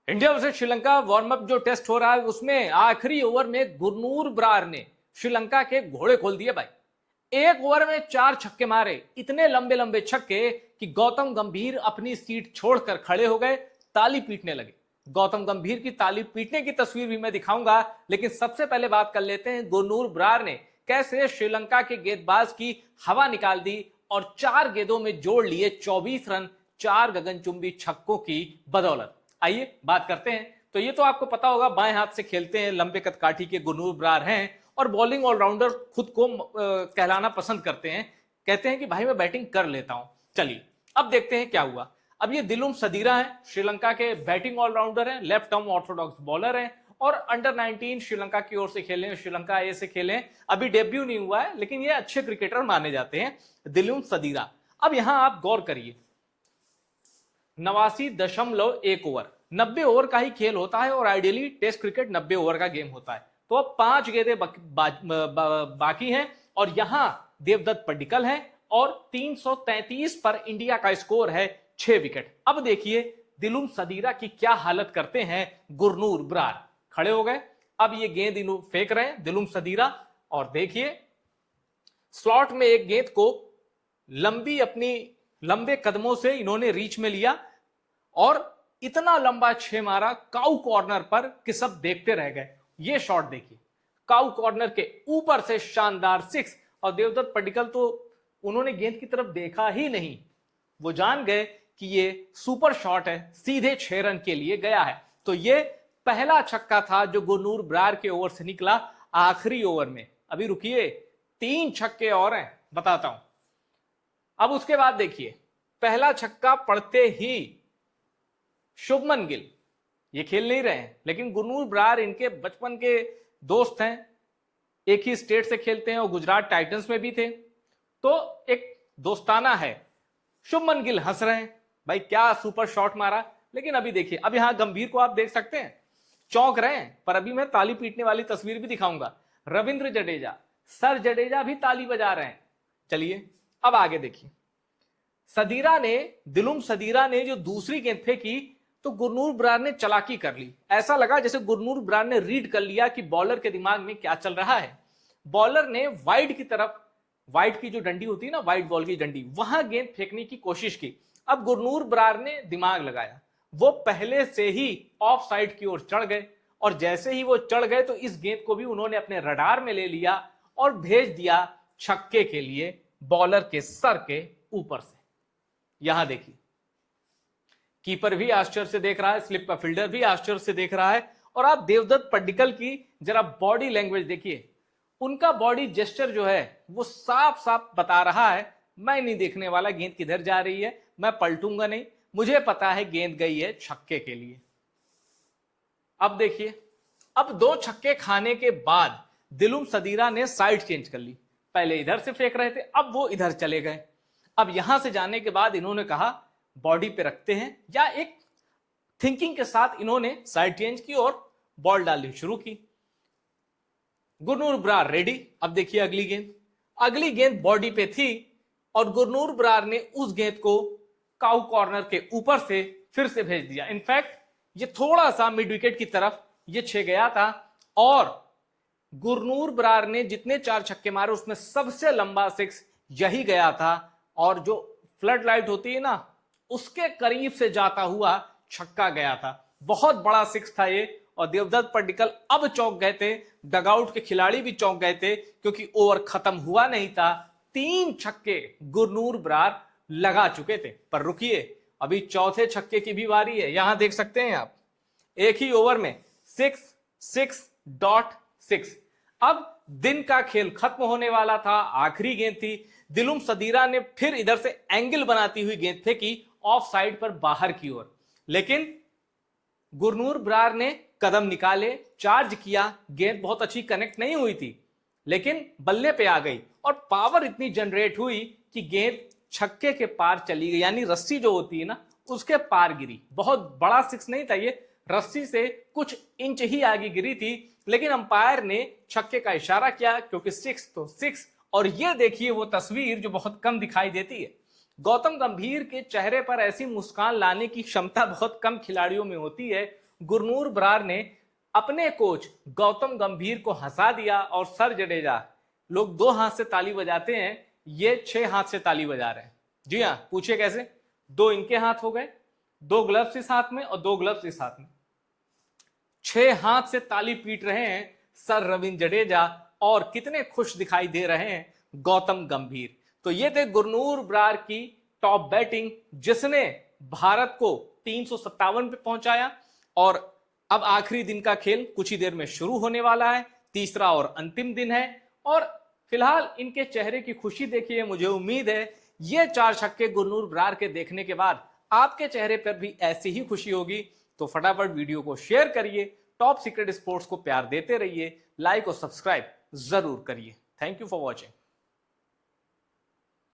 India versus Sri Lanka warm up जो test हो रहा है उसमें आखिरी ओवर में गुरनूर बरार ने श्रीलंका के घोड़े खोल दिए भाई। एक ओवर में 4 छक्के मारे, इतने लंबे लंबे छक्के कि गौतम गंभीर अपनी सीट छोड़कर खड़े हो गए, ताली पीटने लगे। गौतम गंभीर की ताली पीटने की तस्वीर भी मैं दिखाऊंगा, लेकिन सबसे पहले बात कर लेते हैं गुरनूर बरार ने कैसे श्रीलंका के गेंदबाज की हवा निकाल दी और 4 गेंदों में जोड़ लिए 24 रन 4 गगनचुंबी छक्कों की बदौलत। आइए बात करते हैं। तो ये तो आपको पता होगा, बाएं हाथ से खेलते हैं, लंबे कदकाठी के गुरनूर बरार हैं और बॉलिंग ऑलराउंडर खुद को कहलाना पसंद करते हैं। कहते हैं कि भाई मैं बैटिंग कर लेता हूं। चलिए अब देखते हैं क्या हुआ। अब ये दिलुम सदीरा है, श्रीलंका के बैटिंग ऑलराउंडर हैं, लेफ्ट आर्म ऑर्थोडॉक्स बॉलर हैं और अंडर 19 श्रीलंका की ओर से खेले, श्रीलंका ए से खेले। अभी डेब्यू नहीं हुआ है, लेकिन ये अच्छे क्रिकेटर माने जाते हैं, दिलुम सदीरा। अब यहां आप गौर करिए, 89.1 ओवर, 90 ओवर का ही खेल होता है और आइडियली टेस्ट क्रिकेट 90 ओवर का गेम होता है। तो अब 5 गेंदें बाकी हैं और यहां देवदत्त पड्डीकल हैं और 333 पर इंडिया का स्कोर है 6 विकेट। अब देखिए दिलुम सदीरा की क्या हालत करते हैं गुरनूर बरार। खड़े हो गए, अब ये गेंद फेंक रहे हैं दिलुम सदीरा और देखिए स्लॉट में एक गेंद को लंबे कदमों से इन्होंने रीच में लिया और इतना लंबा 6 मारा काउ कॉर्नर पर कि सब देखते रह गए। ये शॉट देखिए, काउ कॉर्नर के ऊपर से शानदार 6। और देवदत्त पड्डीकल तो उन्होंने गेंद की तरफ देखा ही नहीं, वो जान गए कि ये सुपर शॉट है, सीधे 6 रन के लिए गया है। तो ये पहला छक्का था जो गुरनूर बरार के ओवर से निकला आखिरी ओवर में। अभी रुकिए, 3 छक्के और हैं, बताता हूं। अब उसके बाद देखिए, पहला छक्का पड़ते ही शुभमन गिल, ये खेल नहीं रहे हैं, लेकिन गुरनूर बरार इनके बचपन के दोस्त हैं, एक ही स्टेट से खेलते हैं और गुजरात टाइटंस में भी थे, तो एक दोस्ताना है। शुभमन गिल हंस रहे हैं, भाई क्या सुपर शॉट मारा। लेकिन अभी देखिए, अब यहां गंभीर को आप देख सकते हैं, चौंक रहे हैं, पर अभी मैं ताली पीटने वाली तस्वीर भी दिखाऊंगा। रविंद्र जडेजा, सर जडेजा भी ताली बजा रहे हैं। चलिए अब आगे देखिए, दिलुम सदीरा ने जो दूसरी गेंद फेंकी तो गुरनूर बरार ने चालाकी कर ली। ऐसा लगा जैसे गुरनूर बरार ने रीड कर लिया कि बॉलर के दिमाग में क्या चल रहा है। बॉलर ने वाइड की तरफ, वाइड की जो डंडी होती है ना, वाइड बॉल की डंडी, वहां गेंद फेंकने की कोशिश की। अब गुरनूर बरार ने दिमाग लगाया, वो पहले से ही ऑफ साइड की ओर चढ़ गए और जैसे ही वो चढ़ गए तो इस गेंद को भी उन्होंने अपने रडार में ले लिया और भेज दिया छक्के के लिए बॉलर के सर के ऊपर से। यहां देखिए, कीपर भी आश्चर्य से देख रहा है, स्लिप का फील्डर भी आश्चर्य से देख रहा है। और आप देवदत्त पड्डीकल की जरा बॉडी लैंग्वेज देखिए, उनका बॉडी जेस्चर जो है वो साफ साफ बता रहा है, मैं नहीं देखने वाला गेंद किधर जा रही है, मैं पलटूंगा नहीं, मुझे पता है गेंद गई है छक्के के लिए। अब देखिए, अब 2 छक्के खाने के बाद दिलुम सदीरा ने साइड चेंज कर ली। पहले इधर से फेंक रहे थे, अब वो इधर चले गए। अब यहां से जाने के बाद इन्होंने कहा बॉडी पे रखते हैं, या एक थिंकिंग के साथ इन्होंने साइड चेंज की और बॉल डालनी शुरू की। गुरनूर बरार रेडी। अब देखिए अगली गेंद बॉडी पे थी और गुरनूर बरार ने उस गेंद को काउ कॉर्नर के ऊपर से फिर से भेज दिया। इनफैक्ट ये थोड़ा सा मिड विकेट की तरफ ये 6 गया था और गुरनूर बरार ने जितने 4 छक्के मारे उसमें सबसे लंबा 6 यही गया था और जो फ्लड लाइट होती है ना, उसके करीब से जाता हुआ छक्का गया था। बहुत बड़ा 6 था ये और देवदत्त पड्डीकल अब चौंक गए थे, डगआउट के खिलाड़ी भी चौंक गए थे, क्योंकि ओवर खत्म हुआ नहीं था। 3 छक्के गुरनूर बरार लगा चुके थे। पर रुकिए, अभी चौथे छक्के की भी बारी है। यहां देख सकते हैं आप, एक ही ओवर में 6.6। अब दिन का खेल खत्म होने वाला था, आखिरी गेंद थी। दिलुम सदीरा ने फिर इधर से एंगल बनाती हुई गेंद फेंकी ऑफ साइड पर बाहर की ओर, लेकिन गुरनूर बरार ने कदम निकाले, चार्ज किया, गेंद बहुत अच्छी कनेक्ट नहीं हुई थी, लेकिन बल्ले पे आ गई और पावर इतनी जनरेट हुई कि गेंद छक्के के पार चली गई, यानी रस्सी जो होती है ना उसके पार गिरी। बहुत बड़ा 6 नहीं था ये, रस्सी से कुछ इंच ही आगे गिरी थी, लेकिन अंपायर ने छक्के का इशारा किया क्योंकि 6 तो 6। और ये देखिए वो तस्वीर जो बहुत कम दिखाई देती है, गौतम गंभीर के चेहरे पर ऐसी मुस्कान लाने की क्षमता बहुत कम खिलाड़ियों में होती है। गुरनूर बरार ने अपने कोच गौतम गंभीर को हंसा दिया और सर जडेजा, लोग 2 हाथ से ताली बजाते हैं, ये 6 हाथ से ताली बजा रहे हैं। जी हाँ, पूछिए कैसे? 2 इनके हाथ हो गए, 2 ग्लव्स इस हाथ में और 2 ग्लव्स इस हाथ में, 6 हाथ से ताली पीट रहे हैं सर रविंद्र जडेजा और कितने खुश दिखाई दे रहे हैं गौतम गंभीर। तो ये थे गुरनूर बरार की टॉप बैटिंग, जिसने भारत को 357 पे पहुंचाया। और अब आखिरी दिन का खेल कुछ ही देर में शुरू होने वाला है, तीसरा और अंतिम दिन है। और फिलहाल इनके चेहरे की खुशी देखिए, मुझे उम्मीद है ये 4 छक्के गुरनूर बरार के देखने के बाद आपके चेहरे पर भी ऐसी ही खुशी होगी। तो फटाफट वीडियो को शेयर करिए, टॉप सीक्रेट स्पोर्ट्स को प्यार देते रहिए, लाइक और सब्सक्राइब जरूर करिए। Thank you for watching.